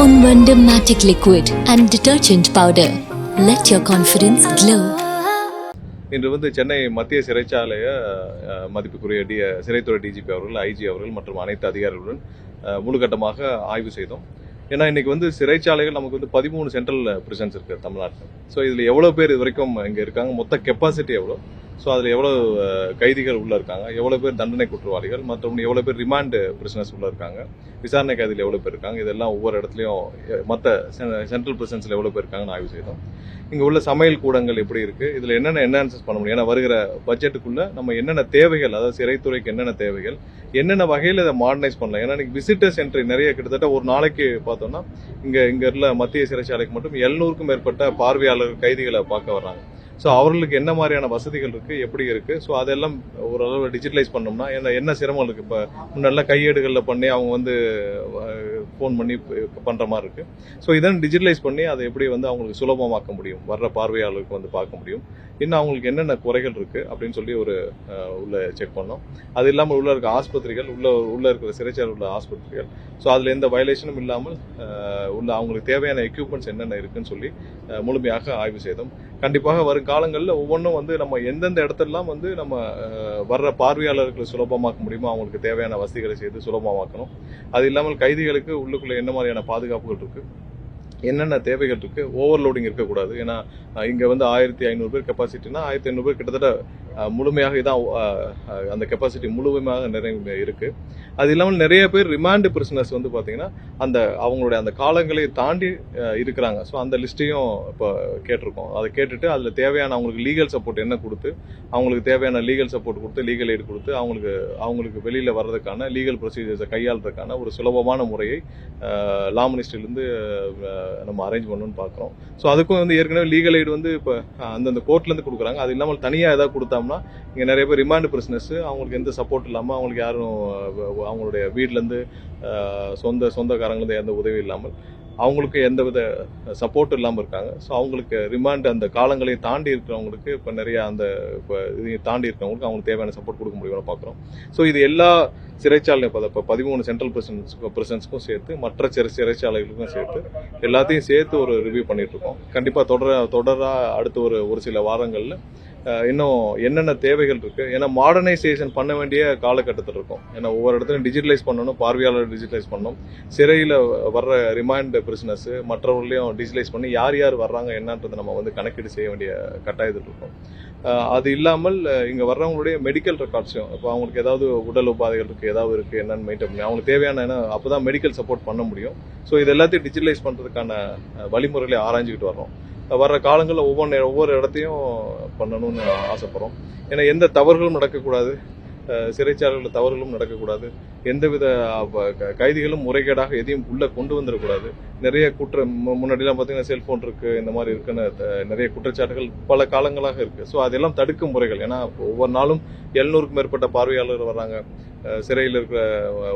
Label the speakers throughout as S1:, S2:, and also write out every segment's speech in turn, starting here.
S1: Ponvanda Matic Liquid and Detergent Powder. Let your confidence glow.
S2: இன்று சென்னை மத்திய சிறைச்சாலையை மதிப்புக்குரிய சிறைத்துறை டிஜிபி அவர்கள், ஐஜி அவர்கள் மற்றும் அனைத்து அதிகாரிகளுடன் முழுகட்டமாக ஆய்வு செய்தோம். ஏன்னா இன்னைக்கு சிறைச்சாலைகள் நமக்கு 13 சென்ட்ரல் பிரிசன்ஸ் இருக்கு தமிழ்நாட்டில். ஸோ இதில் எவ்வளோ பேர் இது வரைக்கும் இங்கே இருக்காங்க, மொத்த கெப்பாசிட்டி எவ்வளோ, ஸோ அதில் எவ்வளோ கைதிகள் உள்ளே இருக்காங்க, எவ்வளோ பேர் தண்டனை குற்றவாளிகள் மற்றும் எவ்வளோ பேர் ரிமாண்ட் பிரிசனர்ஸ் உள்ளே இருக்காங்க, விசாரணை கைதியில் எவ்வளோ பேர் இருக்காங்க, இதெல்லாம் ஒவ்வொரு இடத்துலையும் மற்ற சென்ட்ரல் பிரிசன்ஸில் எவ்வளோ பேர் இருக்காங்கன்னு ஆய்வு செய்தோம். இங்கே உள்ள சமையல் கூடங்கள் எப்படி இருக்குது, இதில் என்னென்ன என்ஹான்சஸ் பண்ண முடியும், ஏன்னா வருகிற பட்ஜெட்டுக்குள்ளே நம்ம என்னென்ன தேவைகள், அதாவது சிறைத்துறைக்கு என்னென்ன தேவைகள், என்னென்ன வகையில் இதை மாடர்னைஸ் பண்ணலாம். ஏன்னா இன்னைக்கு விசிட்டர்ஸ் என்ட்ரி நிறைய, கிட்டத்தட்ட ஒரு நாளைக்கு பார்த்தோம்னா இங்கே உள்ள மத்திய சிறைச்சாலைக்கு மட்டும் 700க்கும் மேற்பட்ட பார்வையாளர் கைதிகளை பார்க்க வர்றாங்க. ஸோ அவர்களுக்கு என்ன மாதிரியான வசதிகள் இருக்குது, எப்படி இருக்குது, ஸோ அதெல்லாம் ஓரளவு டிஜிட்டலைஸ் பண்ணோம்னா என்ன சிரமம் இருக்குது. இப்போ முன்னெல்லாம் கையேடுகளில் பண்ணி அவங்க ஃபோன் பண்ணி பண்ணுற மாதிரி இருக்குது. ஸோ இதெல்லாம் டிஜிட்டலைஸ் பண்ணி அதை எப்படி அவங்களுக்கு சுலபமாக்க முடியும், வர்ற பார்வையாளருக்கு பார்க்க முடியும், இன்னும் அவங்களுக்கு என்னென்ன குறைகள் இருக்குது அப்படின்னு சொல்லி உள்ள செக் பண்ணோம். அது இல்லாமல் உள்ள இருக்க ஆஸ்பத்திரிகள், உள்ள இருக்கிற சிறைச்சாலை உள்ள ஆஸ்பத்திரிகள், ஸோ அதில் எந்த வயலேஷனும் இல்லாமல் அவங்களுக்கு தேவையான எக்யூப்மெண்ட்ஸ் என்னென்ன இருக்குன்னு சொல்லி முழுமையாக ஆய்வு செய்தோம். கண்டிப்பாக வரும் காலங்களில் ஒவ்வொன்றும் நம்ம எந்தெந்த இடத்துலலாம் நம்ம வர்ற பார்வையாளர்களை சுலபமாக்க முடியுமோ அவங்களுக்கு தேவையான வசதிகளை செய்து சுலபமாக்கணும். அது இல்லாமல் கைதிகளுக்கு உள்ளுக்குள்ள என்ன மாதிரியான பாதுகாப்புகள் இருக்கு, என்னென்ன தேவைகள் இருக்கு, ஓவர்லோடிங் இருக்கக்கூடாது. ஏன்னா இங்க 1500 பேர் கெப்பாசிட்டினா 1500 பேர் கிட்டத்தட்ட முழுமையாக இதான் அந்த கெப்பாசிட்டி முழுமையாக நிறைய இருக்கு. அது இல்லாமல் நிறைய பேர் ரிமாண்ட் பிரிசனர்ஸ் பாத்தீங்கன்னா அவங்களுடைய அந்த காலங்களை தாண்டி இருக்கிறாங்க. ஸோ அந்த லிஸ்ட்டையும் இப்போ கேட்டிருக்கோம். அதை கேட்டுட்டு அதில் தேவையான அவங்களுக்கு லீகல் சப்போர்ட் என்ன கொடுத்து, அவங்களுக்கு தேவையான லீகல் சப்போர்ட் கொடுத்து, லீகல் எய்டு கொடுத்து அவங்களுக்கு வெளியில் வர்றதுக்கான லீகல் ப்ரொசீஜர்ஸை கையாளுறதுக்கான ஒரு சுலபமான முறையை லா மினிஸ்ட்ரியிலேருந்து நம்ம அரேஞ்ச் பண்ணணும்னு பார்க்குறோம். ஸோ அதுக்கும் ஏற்கனவே லீகல் எய்டு இப்போ அந்தந்த கோர்ட்லேருந்து கொடுக்குறாங்க. அது இல்லாமல் தனியாக ஏதாவது கொடுத்தோம்னா இங்கே நிறைய பேர் ரிமாண்ட் பிரிசனர்ஸ் அவங்களுக்கு எந்த சப்போர்ட் இல்லாமல், அவங்களுக்கு யாரும் அவங்களுடைய வீட்டிலேருந்து சொந்தக்காரங்கலேருந்து எந்த உதவி இல்லாமல், அவங்களுக்கு எந்த வித சப்போர்ட் இல்லாமல் இருக்காங்க. ஸோ அவங்களுக்கு ரிமாண்ட் அந்த காலங்களையும் தாண்டி இருக்கிறவங்களுக்கு இப்போ நிறைய இதையும் தாண்டி இருக்கிறவங்களுக்கு அவங்களுக்கு தேவையான சப்போர்ட் கொடுக்க முடியும்னு பார்க்குறோம். ஸோ இது எல்லா சிறைச்சாலையும் இப்போ 13 சென்ட்ரல் பிரிசன்ஸ்க்கும் சேர்த்து மற்ற சிறைச்சாலைகளுக்கும் சேர்த்து எல்லாத்தையும் சேர்த்து ஒரு ரிவ்யூ பண்ணிட்டு இருக்கோம். கண்டிப்பாக தொடராக அடுத்த ஒரு சில வாரங்களில் இன்னும் என்னென்ன தேவைகள் இருக்கு, ஏன்னா மாடர்னைசேஷன் பண்ண வேண்டிய காலகட்டத்தில் இருக்கும். ஏன்னா ஒவ்வொரு இடத்துலையும் டிஜிட்டலைஸ் பண்ணணும், பார்வையாளர் டிஜிட்டலைஸ் பண்ணணும், சிறையில் வர்ற ரிமாண்ட் பிரிசனர்ஸ் மற்றவர்களையும் டிஜிட்டலைஸ் பண்ணி யார் யார் வர்றாங்க என்னன்றதை நம்ம கணக்கீடு செய்ய வேண்டிய கட்டாயத்தில் இருக்கும். அது இல்லாமல் இங்கே வர்றவங்களுடைய மெடிக்கல் ரெக்கார்ட்ஸையும், இப்போ அவங்களுக்கு ஏதாவது உடல் உபாதைகள் இருக்குது, ஏதாவது இருக்குது என்னன்னு மெயின்டைன் பண்ணி அவங்களுக்கு தேவையான அப்போ தான் மெடிக்கல் சப்போர்ட் பண்ண முடியும். ஸோ இது எல்லாத்தையும் டிஜிட்டலைஸ் பண்ணுறதுக்கான வழிமுறைகளை ஆராய்ஞ்சிக்கிட்டு வர்றோம். வர்ற காலங்களில் ஒவ்வொரு இடத்தையும் பண்ணணும்னு ஆசைப்படுறோம். ஏன்னா எந்த தவறுகளும் நடக்கக்கூடாது, சிறைச்சாலைகளில் தவறுகளும் நடக்கக்கூடாது, எந்தவித கைதிகளும் முறைகேடாக எதையும் உள்ள கொண்டு வந்துடக்கூடாது. நிறைய முன்னாடிலாம் பார்த்தீங்கன்னா செல்போன் இருக்கு, இந்த மாதிரி இருக்குன்னு நிறைய குற்றச்சாட்டுகள் பல காலங்களாக இருக்கு. ஸோ அதெல்லாம் தடுக்கும் முறைகள். ஏன்னா ஒவ்வொரு நாளும் 700க்கும் மேற்பட்ட பார்வையாளர்கள் வர்றாங்க, சிறையில் இருக்கிற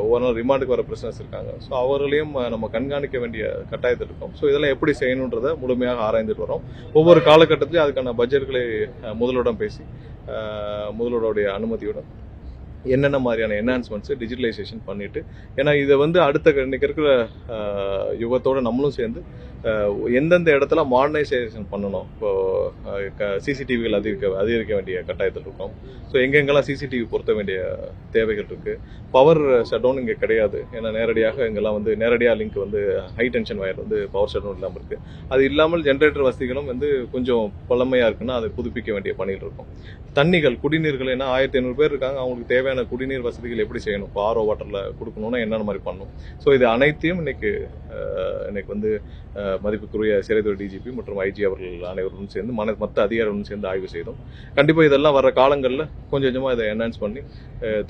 S2: ஒவ்வொரு நாள் ரிமாண்டுக்கு வர பிரிசனர்ஸ் இருக்காங்க. ஸோ அவர்களையும் நம்ம கண்காணிக்க வேண்டிய கட்டாயத்தில் இருக்கோம். ஸோ இதெல்லாம் எப்படி செய்யணுன்றதை முழுமையாக ஆராய்ந்துட்டு வரோம். ஒவ்வொரு காலகட்டத்திலையும் அதுக்கான பட்ஜெட்களை முதல்வரிடம் பேசி முதல்வருடைய அனுமதியுடன் என்னென்ன மாதிரியான என்ஹான்ஸ்மெண்ட்ஸ் டிஜிட்டலைசேஷன் பண்ணிட்டு, ஏன்னா இதை அடுத்த இன்னைக்கு இருக்கிற யுகத்தோடு நம்மளும் சேர்ந்து எந்தெந்த இடத்துல மாடர்னைசேஷன் பண்ணணும். இப்போ சிசிடிவிகள் அதிகரிக்க வேண்டிய கட்டாயத்தில் இருக்கும். ஸோ எங்கெங்கெல்லாம் சிசிடிவி பொருத்த வேண்டிய தேவைகள் இருக்கு. பவர் ஷட் டவுன் இங்கே கிடையாது. ஏன்னா நேரடியாக இங்கெல்லாம் நேரடியாக link high tension wire power shut down இல்லாமல் இருக்கு. அது இல்லாமல் ஜென்ரேட்டர் வசதிகளும் கொஞ்சம் பழமையா இருக்குன்னா அதை புதுப்பிக்க வேண்டிய பணிகள் இருக்கும். தண்ணிகள், குடிநீர்கள், ஏன்னா 1500 பேர் இருக்காங்க, அவங்களுக்கு தேவையான குடிநீர் வசதிகள் எப்படி செய்யணும், இப்போ ஆர்ஓ வாட்டர்ல கொடுக்கணும்னா என்னென்ன மாதிரி பண்ணணும். ஸோ இது அனைத்தையும் இன்னைக்கு மதிப்புக்குரிய சிறைத்துறை டிஜிபி மற்றும் ஐஜி அவர்கள் அனைவரும் சேர்ந்து மற்ற அதிகாரிகளுடன் சேர்ந்து ஆய்வு செய்தோம். கண்டிப்பாக இதெல்லாம் வர காலங்களில் கொஞ்சம் கொஞ்சமாக இதை என்ஹான்ஸ் பண்ணி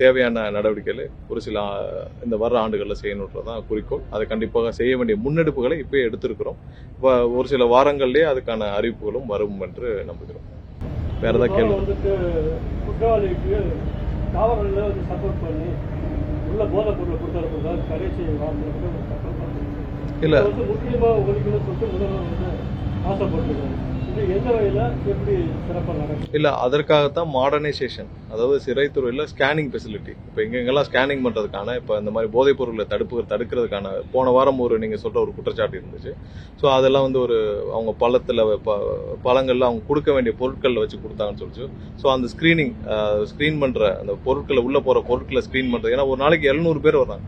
S2: தேவையான நடவடிக்கைகளை ஒரு சில இந்த வர்ற ஆண்டுகளில் செய்யணுன்றதான் குறிக்கோள். அதை கண்டிப்பாக செய்ய வேண்டிய முன்னெடுப்புகளை இப்போயே எடுத்திருக்கிறோம். ஒரு சில வாரங்கள்லேயே அதுக்கான அறிவிப்புகளும் வரும் என்று நம்புகிறோம். வேற ஏதாவது கேள்வி?
S3: குற்றவாளிக்கு காவலர்கள் சப்போர்ட் பண்ணி உள்ள போதை பொருளை கொடுத்தாரு கடைசி இல்ல முக்கியமாக ஒழிக்கணும்னு சொல்லிட்டு முதல்வர் ஆசைப்பட்டிருக்காரு. இது எந்த வகையில் எப்படி சிறப்பாக நடக்கும்?
S2: இல்லை, அதற்காகத்தான் மாடர்னைசேஷன், அதாவது சிறைத்துறையில் ஸ்கேனிங் ஃபெசிலிட்டி. இப்போ எங்கெங்கெல்லாம் ஸ்கேனிங் பண்ணுறதுக்கான, இப்போ இந்த மாதிரி போதைப் பொருளை தடுக்கிறதுக்கான போன வாரம் நீங்கள் சொல்கிற ஒரு குற்றச்சாட்டு இருந்துச்சு. ஸோ அதெல்லாம் வந்து அவங்க பழங்களில் அவங்க கொடுக்க வேண்டிய பொருட்களில் வச்சு கொடுத்தாங்கன்னு சொல்லிச்சு. ஸோ அந்த ஸ்க்ரீன் பண்ணுற அந்த பொருட்களை, உள்ளே போகிற பொருட்களை ஸ்க்ரீன் பண்ணுறது. ஏன்னா ஒரு நாளைக்கு 700 பேர் வர்றாங்க,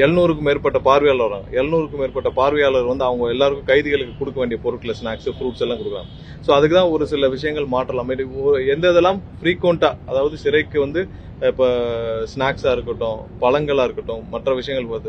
S2: 700க்கும் மேற்பட்ட பார்வையாளர் வராங்க. 700க்கும் மேற்பட்ட பார்வையாளர் வந்து அவங்க எல்லாருக்கும் கைதிகளுக்கு கொடுக்க வேண்டிய பொருட்களை, ஸ்நாக்ஸ், ஃப்ரூட்ஸ் எல்லாம் கொடுக்குறாங்க. ஸோ அதுக்கு தான் ஒரு சில விஷயங்கள் மாற்றலாம். எந்த இதெல்லாம் ஃப்ரீக்வெண்ட்டாக, அதாவது சிறைக்கு வந்து இப்போ ஸ்நாக்ஸாக இருக்கட்டும், பழங்களாக இருக்கட்டும், மற்ற விஷயங்கள்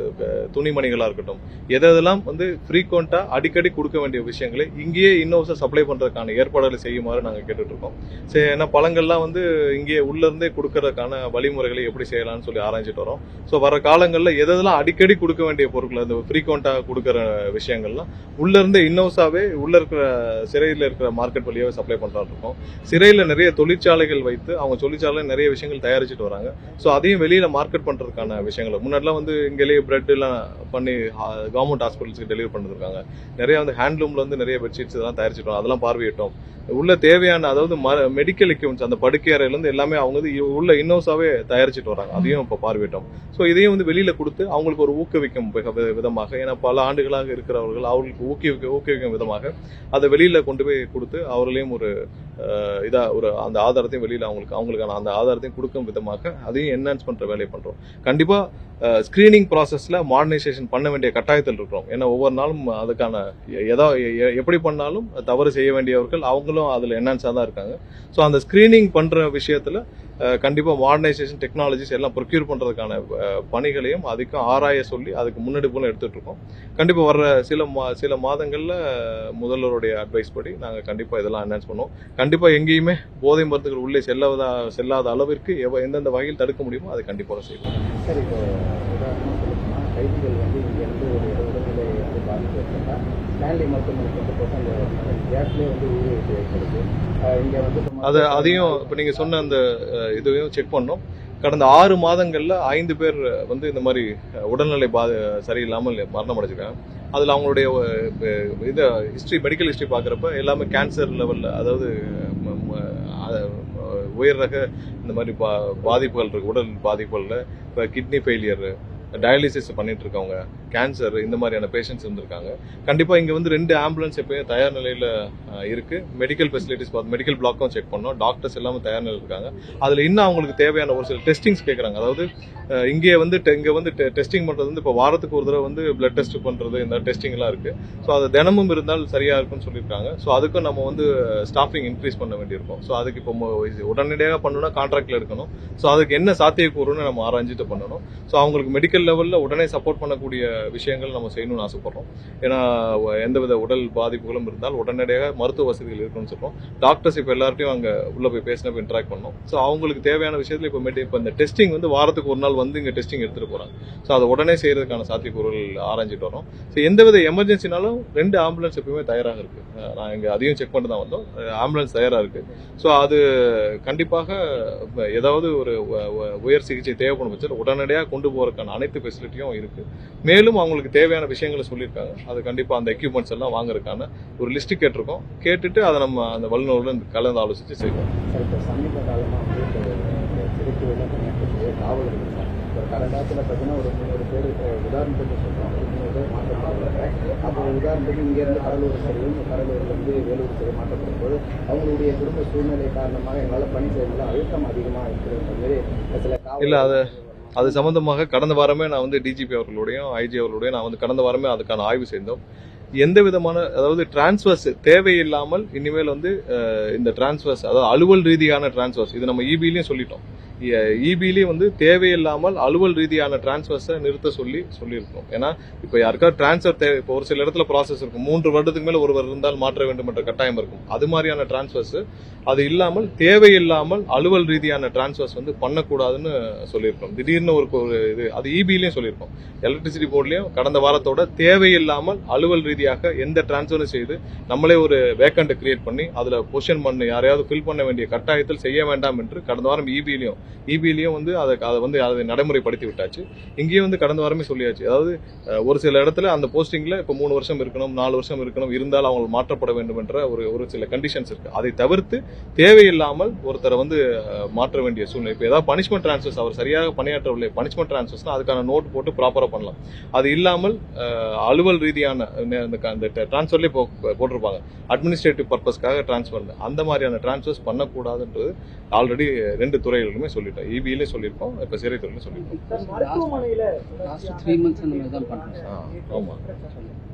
S2: துணிமணிகளாக இருக்கட்டும், எதெல்லாம் வந்து ஃப்ரீக்வெண்ட்டாக அடிக்கடி கொடுக்க வேண்டிய விஷயங்களை இங்கேயே இன்னோசா சப்ளை பண்ணுறதுக்கான ஏற்பாடுகளை செய்யுமாறு நாங்கள் கேட்டுட்ருக்கோம். சரி, ஏன்னா பழங்கள்லாம் வந்து இங்கேயே உள்ளேருந்தே கொடுக்கறதுக்கான வழிமுறைகளை எப்படி செய்யலாம்னு சொல்லி ஆராய்ச்சிட்டு வரோம். ஸோ வர காலங்களில் எதெல்லாம் அடிக்கடி கொடுக்க வேண்டிய பொருட்கள், அந்த ஃப்ரீக்வெண்ட்டாக கொடுக்குற விஷயங்கள்லாம் உள்ளேருந்தே இன்னோசாவே உள்ளே இருக்கிற சிறையில் இருக்கிற மார்க்கெட் வழியாகவே சப்ளை பண்ணுறான்னு இருக்கோம். சிறையில் நிறைய தொழிற்சாலைகள் வைத்து அவங்க தொழிற்சாலையில் நிறைய விஷயங்கள் தயாரிச்சுட்டு வராங்க. ஸோ அதையும் வெளியில மார்க்கெட் பண்றதுக்கான விஷயங்கள் முன்னாடிலாம் வந்து இங்கேயே பிரெட் எல்லாம் பண்ணி கவர்மெண்ட் ஹாஸ்பிட்டல்ஸ்க்கு டெலிவரி பண்ணிருக்காங்க. நிறைய வந்து ஹேண்ட்லூம்ல வந்து நிறைய பெட்ஷீட்ஸ் இதெல்லாம் தயாரிச்சிட்டோம், அதெல்லாம் பார்வையிட்டோம். உள்ள தேவையான, அதாவது மெடிக்கல் எக்யூப்மெண்ட்ஸ், அந்த படுக்கை அறையில இருந்து எல்லாமே அவங்க வந்து உள்ள இன்னோசாவே தயாரிச்சுட்டு வராங்க. அதையும் இப்போ பார்வையிட்டோம். ஸோ இதையும் வந்து வெளியில கொடுத்து அவங்களுக்கு ஒரு ஊக்குவிக்கும் விதமாக, ஏன்னா பல ஆண்டுகளாக இருக்கிறவர்கள் அவர்களுக்கு ஊக்குவிக்கும் விதமாக அதை வெளியில கொண்டு போய் கொடுத்து அவர்களையும் ஒரு அந்த ஆதாரத்தையும் வெளியில அவங்களுக்கான அந்த ஆதாரத்தையும் கொடுக்கும் விதமாக அதையும் என்ஹான்ஸ் பண்ற வேலையை பண்றோம். கண்டிப்பா ஸ்கிரீனிங் ப்ராசஸ்ல மாடர்னைசேஷன் பண்ண வேண்டிய கட்டாயத்தில் இருக்கிறோம். ஏன்னா ஒவ்வொரு நாளும் அதுக்கான எப்படி பண்ணாலும் தவறு செய்ய வேண்டியவர்கள் அவங்களும் அதுல என்ஹான்ஸா தான் இருக்காங்க. ஸோ அந்த ஸ்கிரீனிங் பண்ற விஷயத்துல கண்டிப்பா மாடர்னைசேஷன் டெக்னாலஜிஸ் எல்லாம் ப்ரொக்யூர் பண்றதுக்கான பணிகளையும் அதுக்கும் ஆராய சொல்லி அதுக்கு முன்னெடுப்புகளும் எடுத்துட்டு இருக்கோம். கண்டிப்பா வர்ற சில மாதங்கள்ல முதல்வருடைய அட்வைஸ் படி நாங்க கண்டிப்பா இதெல்லாம் என்ஹான்ஸ் பண்ணுவோம். கண்டிப்பா எங்கேயுமே போதை மருந்துகள் உள்ளே செல்லாத அளவிற்கு எந்தெந்த வகையில் தடுக்க முடியுமோ அதை கண்டிப்பாக செய்வோம்.
S4: சரி, இப்போ உதாரணமாக சொல்லணும்னா கைதிகள் வந்து இங்கேருந்து ஒரு உடல்நிலை வந்து பாதிப்பு ஏற்பட்டா ஸ்டான்லி மருத்துவமனைக்கு வந்து போட்டு அந்த கேஸ்லேயே வந்து உயிரிழப்பு ஏற்படுது. இங்கே வந்து
S2: அதையும் இப்போ நீங்கள் சொன்ன அந்த இதையும் செக் பண்ணோம். கடந்த 6 மாதங்கள்ல 5 பேர் வந்து இந்த மாதிரி உடல்நிலை சரியில்லாமல் மரணம் அடைஞ்சிருக்காங்க. அதில் அவங்களுடைய மெடிக்கல் ஹிஸ்ட்ரி பார்க்குறப்ப எல்லாமே கேன்சர் லெவலில், அதாவது உயர் ரக இந்த மாதிரி பாதிப்புகள் இருக்கு. உடல் பாதிப்புகளில் இப்போ கிட்னி ஃபெயிலியர், டயாலிசிஸ் பண்ணிட்டு இருக்கவங்க, கேன்சர், இந்த மாதிரியான பேஷண்ட்ஸ் இருந்திருக்காங்க. கண்டிப்பா இங்க வந்து 2 ஆம்புலன்ஸ் எப்பயும் தயார் நிலையில இருக்கு. மெடிக்கல் ஃபெசிலிட்டிஸ் மெடிக்கல் பிளாக்கும் செக் பண்ணோம். டாக்டர்ஸ் எல்லாமே தயார் நிலையில் இருக்காங்க. அதுல இன்னும் அவங்களுக்கு தேவையான ஒரு சில டெஸ்டிங்ஸ் கேட்கறாங்க. அதாவது இங்க வந்து டெஸ்டிங் பண்றது வந்து இப்போ வாரத்துக்கு ஒரு தடவை வந்து பிளட் டெஸ்ட் பண்றது, இந்த டெஸ்டிங் எல்லாம் இருக்கு. ஸோ அது தினமும் இருந்தால் சரியா இருக்கும்னு சொல்லியிருக்காங்க. ஸோ அதுக்கும் நம்ம வந்து ஸ்டாஃபிங் இன்க்ரீஸ் பண்ண வேண்டியிருக்கும். ஸோ அதுக்கு இப்போ உடனடியாக பண்ணணும்னா கான்ட்ராக்ட்ல எடுக்கணும். ஸோ அதுக்கு என்ன சாத்தியக்கூறுன்னு நம்ம ஆராய்ஞ்சிட்டு பண்ணணும். ஸோ அவங்களுக்கு மெடிக்கல் லெவல்ல உடனே சப்போர்ட் பண்ணக்கூடிய விஷயங்கள் நம்ம செய்யணும்னு ஆசைப்படுறோம். ஏன்னா எந்தவித உடல் பாதிப்புகளும் இருந்தால் உடனடியாக மருத்துவ வசதிகள் இருக்குன்னு சொல்றோம். டாக்டர்ஸ் இப்போ எல்லார்ட்டையும் அங்க உள்ள போய் பேசினப்ப இன்டராக்ட் பண்ணோம். ஸோ அவங்களுக்கு தேவையான விஷயத்துல இப்போ இந்த டெஸ்டிங் வந்து வாரத்துக்கு ஒரு நாள் வந்து இங்க டெஸ்டிங் எடுத்துட்டு போறாங்க. ஸோ அதை உடனே செய்யறதுக்கான சாத்தியக்கூறுகள் ஆராய்ஞ்சிட்டு வரோம். ஸோ எந்தவித எமர்ஜென்சினாலும் 2 ஆம்புலன்ஸ் எப்பவுமே தயாராக இருக்கு. நான் இங்க அதையும் செக் பண்ணி தான் வந்தோம். ஆம்புலன்ஸ் தயாரா இருக்கு. ஸோ அது கண்டிப்பாக ஏதாவது ஒரு உயர் சிகிச்சை தேவைப்படும் பட்சத்தில் உடனடியாக கொண்டு போறதுக்கான அனைத்து ஃபெசிலிட்டியும் இருக்கு. மேலும் அவங்களுக்கு தேவையான விஷயங்களை சொல்லியிருக்காங்க. அது கண்டிப்பா அந்த எக்யூப்மெண்ட்ஸ் எல்லாம் வாங்குறதுக்கான ஒரு லிஸ்ட் கேட்டிருக்கோம். கேட்டுட்டு அதை நம்ம அந்த வல்லுநருடன் கலந்து ஆலோசிச்சு செய்வோம்.
S4: சமீப காலமாக வந்து சிறைத்துறையில் பணியாற்றக்கூடிய காவலர்கள் ஒரு கடகாலத்தில் பார்த்தீங்கன்னா ஒரு 300 பேர் உதாரணத்துக்கு சொல்கிறோம். 300 பேர் மாற்றப்படுறாங்க. அப்போ உதாரணத்துக்கு இங்கேருந்து கடலூர்லேருந்து வேலூர் சிறை மாற்றப்படும் போது அவங்களுடைய குடும்ப சூழ்நிலை காரணமாக எங்களால் பணி செய்யறதுல அழுத்தம் அதிகமாக இருக்கிற மாதிரி சில
S2: இல்லை, அது சம்பந்தமாக கடந்த வாரமே நான் வந்து டிஜிபி அவர்களுடையும் ஐஜி அவர்களுடையும் நான் வந்து கடந்த வாரமே அதுக்கான ஆய்வு செய்தோம். எந்த விதமான, அதாவது டிரான்ஸ்ஃபர்ஸ் தேவையில்லாமல் இனிமேல் வந்து இந்த டிரான்ஸ்ஃபர்ஸ், அதாவது அலுவல் ரீதியான டிரான்ஸ்ஃபர்ஸ், இது நம்ம இபிலையும் சொல்லிட்டோம். இபிலையும் வந்து தேவையில்லாமல் அலுவல் ரீதியான டிரான்ஸ்ஃபர்ஸை நிறுத்த சொல்லியிருக்கோம். ஏன்னா இப்போ யாருக்காவது டிரான்ஸ்ஃபர் தேவை, இப்போ ஒரு சில இடத்துல ப்ராசஸ் இருக்கும், 3 வருடத்துக்கு மேல ஒருவர் இருந்தால் மாற்ற வேண்டும் என்ற கட்டாயம் இருக்கும். அது மாதிரியான டிரான்ஸ்ஃபர்ஸ் அது இல்லாமல் தேவையில்லாமல் அலுவல் ரீதியான டிரான்ஸ்ஃபர்ஸ் வந்து பண்ணக்கூடாதுன்னு சொல்லியிருக்கோம். திடீர்னு ஒரு இது அது இபிலையும் சொல்லியிருக்கோம். எலக்ட்ரிசிட்டி போர்ட்லயும் கடந்த வாரத்தோட தேவையில்லாமல் அலுவல் ரீதியாக எந்த டிரான்ஸ்ஃபரும் செய்து நம்மளே ஒரு வேக்கண்ட் கிரியேட் பண்ணி அதுல பொசிஷன் பண்ணி யாரையாவது ஃபில் பண்ண வேண்டிய கட்டாயத்தில் செய்ய வேண்டாம் என்று கடந்த வாரம் இபிலையும் இபிலையும் வந்து அதை நடைமுறைப்படுத்தி விட்டாச்சு. இங்கேயும் வந்து கடந்த வாரமே சொல்லியாச்சு. அதாவது ஒரு சில இடத்துல அந்த போஸ்டிங்ல இப்போ 3 வருஷம் இருக்கணும், 4 வருஷம் இருக்கணும், இருந்தால் அவங்க மாற்றப்பட வேண்டும் என்ற ஒரு சில கண்டிஷன்ஸ் இருக்கு. அதை தவிர்த்து தேவையில்லாமல் ஒருத்தரை வந்து மாற்ற வேண்டிய சூழ்நிலை. இப்போ ஏதாவது பனிஷ்மெண்ட் டிரான்ஸ்ஃபர்ஸ் அவர் சரியாக பணியாற்றவில்லை, பனிஷ்மெண்ட் டிரான்ஸ்ஃபர்ஸ்னா அதுக்கான நோட் போட்டு ப்ராப்பரா பண்ணலாம். அது இல்லாமல் அலுவல் ரீதியான அந்த டிரான்ஸ்ஃபர்லேயே போட்டிருப்பாங்க அட்மினிஸ்ட்ரேட்டிவ் பர்பஸ்க்காக டிரான்ஸ்ஃபர், அந்த மாதிரியான டிரான்ஸ்ஃபர்ஸ் பண்ணக்கூடாதுன்றது ஆல்ரெடி 2 துறைகளுமே சொல்லிட்டோம். இபியிலே சொல்லியிருக்கோம், இப்போ சிறைத்துறையில சொல்லியிருக்கோம்.
S3: மருத்துவமனையில
S2: ஆமா,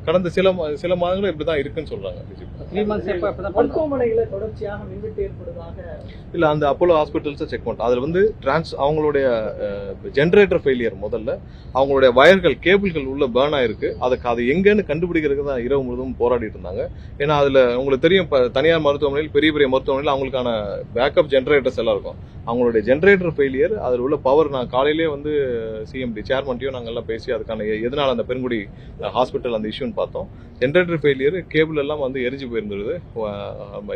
S2: கடந்த சில மாதங்களும் இப்படிதான் இருக்குன்னு சொல்றாங்க.
S3: மருத்துவமனைகளை தொடர்ச்சியாக மின்வெட்டு ஏற்படுவதாக
S2: இல்ல, அந்த அப்போலோ ஹாஸ்பிட்டல்ஸ் செக் பண்ணிட்டோம். அதுல வந்து அவங்களுடைய ஜெனரேட்டர் ஃபெயிலியர், முதல்ல அவங்களுடைய வயர்கள் கேபிள்கள் உள்ள பேர்ன் ஆயிருக்கு. அது எங்கன்னு கண்டுபிடிக்கிறதுக்கு தான் இரவு முழுவதும் போராடிட்டு இருந்தாங்க. ஏன்னா அதுல உங்களுக்கு தெரியும், தனியார் மருத்துவமனையில் பெரிய பெரிய மருத்துவமனையில் அவங்களுக்கான பேக்கப் ஜெனரேட்டர்ஸ் எல்லாம் இருக்கும். அவங்களுடைய ஜெனரேட்டர் ஃபெயிலியர், அதில் உள்ள பவர் நான் காலையிலேயே வந்து சிஎம்டி சேர்மன்ட்டையும் நாங்கள் எல்லாம் பேசி அதுக்கான எதனால அந்த பெருங்குடி ஹாஸ்பிட்டல் அந்த இஷ்யூன்னு பார்த்தோம். ஜெனரேட்டர் ஃபெயிலியர், கேபிள் எல்லாம் வந்து எரிஞ்சு போயிருந்தது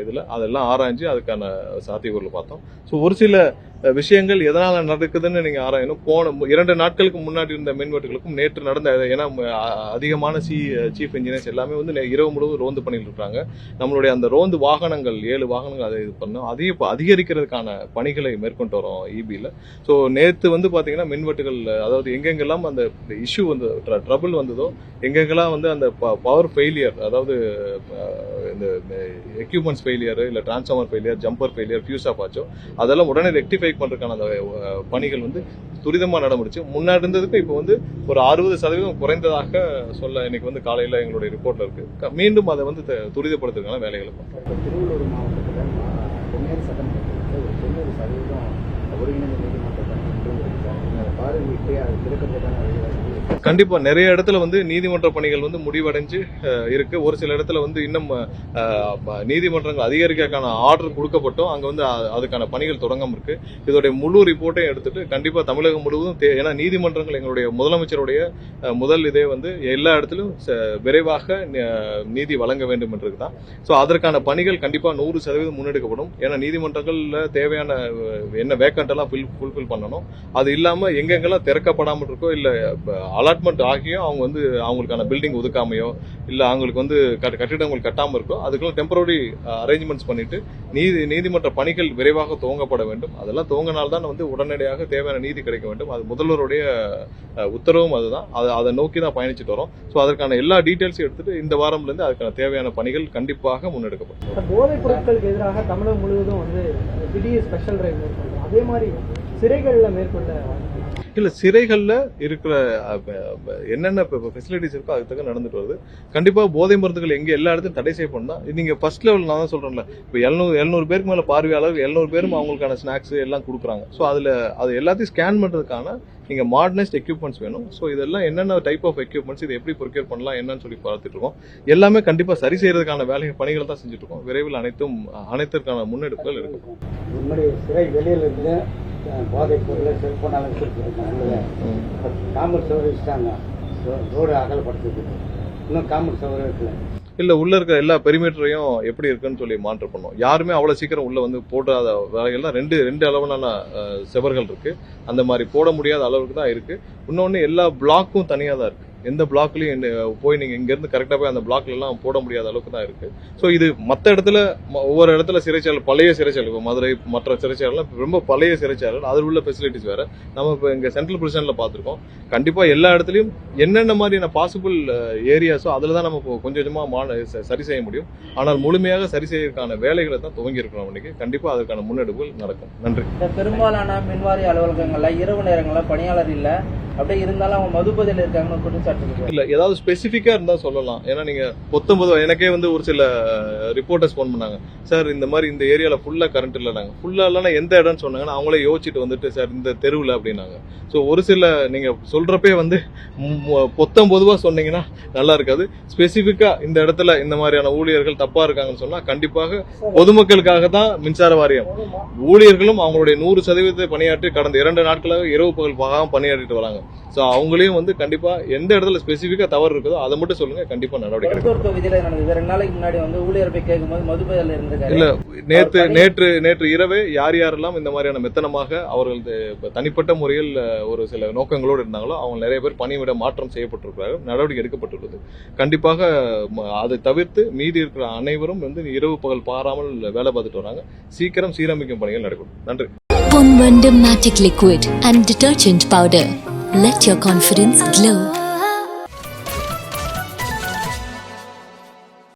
S2: இதில், அதெல்லாம் ஆராய்ஞ்சு அதுக்கான சாத்தியக்கூறுல பார்த்தோம். ஸோ ஒரு சில விஷயங்கள் எதனால நடக்குதுன்னு நீங்க ஆராயணும். போன 2 நாட்களுக்கு முன்னாடி இருந்த மின்வெட்டுகளுக்கும் நேற்று நடந்த, ஏன்னா அதிகமான சீஃப் இன்ஜினியர்ஸ் எல்லாமே வந்து இரவு முழுவதும் ரோந்து பண்ணிட்டு இருக்காங்க. நம்மளுடைய அந்த ரோந்து வாகனங்கள் 7 வாகனங்கள் அதை இது பண்ணோம். அதையும் இப்போ அதிகரிக்கிறதுக்கான பணிகளை மேற்கொண்டு வரோம் இபியில். ஸோ நேற்று வந்து பாத்தீங்கன்னா மின்வெட்டுகள், அதாவது எங்கெங்கெல்லாம் அந்த இஷ்யூ வந்து ட்ரபிள் வந்ததோ, எங்கெங்கெல்லாம் வந்து அந்த பவர் ஃபெயிலியர், அதாவது இந்த எக்யூப்மெண்ட்ஸ் ஃபெயிலியர், இல்லை transformer failure, jumper failure, fuse off ஆச்சோ, அதெல்லாம் உடனே ரெக்டிஃபை பண்றதுக்கான அந்த பணிகள் வந்து துரிதமா நடந்துச்சு. முன்னாடி இருந்ததுக்கு இப்போ வந்து ஒரு 60% குறைந்ததாக சொல்ல இன்னைக்கு வந்து காலையில எங்களுடைய ரிப்போர்ட்ல இருக்கு. மீண்டும் அதை வந்து துரிதப்படுத்துறதுக்கான வேலைகளை பண்றோம்.
S4: திருவள்ளூர் மாவட்டத்தில் பொன்னேரி சட்டமன்றத்தில் ஒரு 90% ஒருங்கிணைந்த நீதிமன்ற பணி பார்வையிட்டு அது திறக்கிறதுக்கான
S2: கண்டிப்பா நிறைய இடத்துல வந்து நீதிமன்ற பணிகள் வந்து முடிவடைஞ்சு இருக்கு. ஒரு சில இடத்துல வந்து இன்னும் நீதிமன்றங்கள் அதிகரிக்கிறதுக்கான ஆர்டர் கொடுக்கப்பட்டோம், அங்க வந்து அதுக்கான பணிகள் தொடங்காம இருக்கு. இதோடைய முழு ரிப்போர்ட்டையும் எடுத்துட்டு கண்டிப்பா தமிழகம் முழுவதும், ஏன்னா நீதிமன்றங்கள் எங்களுடைய முதலமைச்சருடைய முதல் இதே வந்து எல்லா இடத்திலும் விரைவாக நீதி வழங்க வேண்டும் என்றதுதான். ஸோ அதற்கான பணிகள் கண்டிப்பா 100% முன்னெடுக்கப்படும். ஏன்னா நீதிமன்றங்கள்ல தேவையான என்ன வேக்கண்ட் எல்லாம் ஃபுல்ஃபில் பண்ணணும். அது இல்லாம எங்கெங்கெல்லாம் திறக்கப்படாமல் இருக்கோ, இல்ல அலாட்மெண்ட் ஆகியும் அவங்க வந்து அவங்களுக்கான பில்டிங் ஒதுக்காமையோ, இல்ல அவங்களுக்கு வந்து கட்டிடங்கள் கட்டாம இருக்கோ, அதுக்கெல்லாம் டெம்பரரி அரேஞ்ச்மெண்ட்ஸ் பண்ணிட்டு நீதிமன்ற பணிகள் விரைவாக துவங்கப்பட வேண்டும். அதெல்லாம் துவங்கினால்தான் வந்து உடனடியாக தேவையான நீதி கிடைக்க வேண்டும். அது முதல்வருடைய உத்தரவும் அதுதான். அதை நோக்கி தான் பயணிச்சுட்டு வரோம். ஸோ அதற்கான எல்லா டீடைல்ஸையும் எடுத்துட்டு இந்த வாரம்ல இருந்து அதுக்கான தேவையான பணிகள் கண்டிப்பாக முன்னெடுக்கப்படும்.
S3: போதைப் பொருட்களுக்கு எதிராக தமிழகம் முழுவதும் வந்து திடீர் ஸ்பெஷல் டிரைவ் மேற்கொள்றோம். அதே மாதிரி சிறைகள்ல மேற்கொள்ள
S2: இல்ல, சிறைகள்ல இருக்கிற என்னென்ன ஃபெசிலிட்டிஸ் இருக்கோ அதுக்கு நடந்துட்டு வருது. கண்டிப்பா போதை மருந்துகள் எங்க எல்லா இடத்தையும் தடை செய்யப்படும் தான். நீங்க ஃபர்ஸ்ட் லெவல் நான் தான் சொல்றேன்ல, இப்போ 700 பேருக்கு மேல பார்வையாளர் 700 பேரும் அவங்களுக்கான ஸ்நாக்ஸ் எல்லாம் கொடுக்குறாங்க. ஸோ அது எல்லாத்தையும் ஸ்கேன் பண்றதுக்கான நீங்க மாடர்னைஸ்ட் எக்யூப்மெண்ட்ஸ் வேணும். ஸோ இதெல்லாம் என்னென்ன டைப் ஆஃப் எக்யூப்மெண்ட்ஸ், இது எப்படி ப்ரொக்யூர் பண்ணலாம் என்னன்னு சொல்லி பார்த்துட்டு இருக்கோம். எல்லாமே கண்டிப்பா சரி செய்யறதுக்கான பணிகள் தான் செஞ்சுட்டு இருக்கோம். விரைவில் அனைத்திற்கான முன்னெடுப்புகள் இருக்கும்.
S4: முன்னாடி சிறை வெளியில இருந்து போதைப் பொருளை செல்போனாலும் கொடுத்துருக்காங்க. காமர்ஸ் சௌகரிச்சிட்டாங்க, ரோடு அகலப்படுத்துறதுக்கு இன்னும் காமர்ஸ் சௌகரியம் இருக்குல்ல.
S2: இல்ல, உள்ள இருக்கிற எல்லா பெரிமீட்டரையும் எப்படி இருக்குன்னு சொல்லி மாற்றம் பண்ணோம். யாருமே அவ்வளவு சீக்கிரம் உள்ள வந்து போடாத வேலைகள்லாம் ரெண்டு அளவிலான செவர்கள் இருக்கு. அந்த மாதிரி போட முடியாத அளவுக்கு தான் இருக்கு. இன்னொன்னு எல்லா பிளாக்கும் தனியா தான் இருக்கு. எந்த பிளாக்லயும் போய் நீங்க இங்க இருந்து கரெக்டா போய் அந்த பிளாக்ல எல்லாம் போட முடியாத அளவுக்கு தான் இருக்கு. ஸோ இது மற்ற இடத்துல ஒவ்வொரு இடத்துல சிறைச்சாலை, பழைய சிறைச்சாலை, இப்போ மதுரை மற்ற சிறைச்சாலைலாம் ரொம்ப பழைய சிறைச்சாலை, அதில் உள்ள ஃபெசிலிட்டிஸ் வேற. நம்ம இப்போ இங்க சென்ட்ரல் பிரிசன்ல பார்த்துருக்கோம். கண்டிப்பா எல்லா இடத்துலயும் என்னென்ன மாதிரியான பாசிபிள் ஏரியாஸோ அதில் தான் நம்ம கொஞ்சம் கொஞ்சமா சரி செய்ய முடியும். ஆனால் முழுமையாக சரி செய்யறதுக்கான வேலைகளை தான் துவங்கி இருக்கிறோம். இன்னைக்கு கண்டிப்பா அதற்கான முன்னெடுப்புகள் நடக்கும். நன்றி.
S5: பெரும்பாலான மின்வாரிய அலுவலகங்கள்ல இரவு நேரங்கள்ல பணியாளர் இல்ல, அப்படியே இருந்தாலும் அவங்க மதுபதியில் இருக்காங்கன்னு
S2: இல்ல, ஏதாவது ஸ்பெசிபிக்கா இருந்தா சொல்லலாம். ஏன்னா நீங்க 19 எனக்கே வந்து ஒரு சில ரிப்போர்ட்டர்ஸ் போன் பண்ணாங்க, சார் இந்த மாதிரி இந்த ஏரியால ஃபுல்லா கரண்ட் இல்லைனாங்க. ஃபுல்லா இல்லைன்னா எந்த இடம்னு சொன்னாங்கன்னா அவங்களே யோசிச்சுட்டு வந்துட்டு சார் இந்த தெருவில் அப்படின்னாங்க. ஸோ ஒரு சில நீங்க சொல்றப்பே வந்து 19 சொன்னீங்கன்னா நல்லா இருக்காது. ஸ்பெசிபிக்கா இந்த இடத்துல இந்த மாதிரியான ஊழியர்கள் தப்பா இருக்காங்கன்னு சொன்னா கண்டிப்பாக பொதுமக்களுக்காக தான் மின்சார வாரியம் ஊழியர்களும் அவங்களுடைய 100% பணியாற்றி கடந்த 2 நாட்களாக இரவு பகல் பாகாம பணியாற்றிட்டு வராங்க. ஸோ அவங்களையும் வந்து கண்டிப்பாக எந்த இடத்துல ஸ்பெசிஃபிக்காக தவறு இருக்குதோ அதை மட்டும் சொல்லுங்கள், கண்டிப்பாக நடவடிக்கை எடுக்கும்.
S5: மருத்துவர் தொகுதியில் நடந்தது 2 நாளைக்கு முன்னாடி வந்து ஊழியர் போய் கேட்கும்போது மதுபோதையில் இருந்திருக்காரு.
S2: இல்லை, நேற்று இரவே யார் யாரெல்லாம் இந்த மாதிரியான மெத்தனமாக அவர்கள் தனிப்பட்ட முறையில் ஒரு சில நோக்கங்களோடு இருந்தாங்களோ அவங்க நிறைய பேர் பணியிட மாற்றம் செய்யப்பட்டிருக்கிறார்கள், நடவடிக்கை எடுக்கப்பட்டுள்ளது. கண்டிப்பாக அதை தவிர்த்து மீதி இருக்கிற அனைவரும் வந்து இரவு பகல் பாராமல் வேலை பார்த்துட்டு வராங்க. சீக்கிரம் சீரமைக்கும் பணிகள் நடக்கும். நன்றி.
S1: Ponvandam Matic Liquid and Detergent Powder. Let your confidence glow.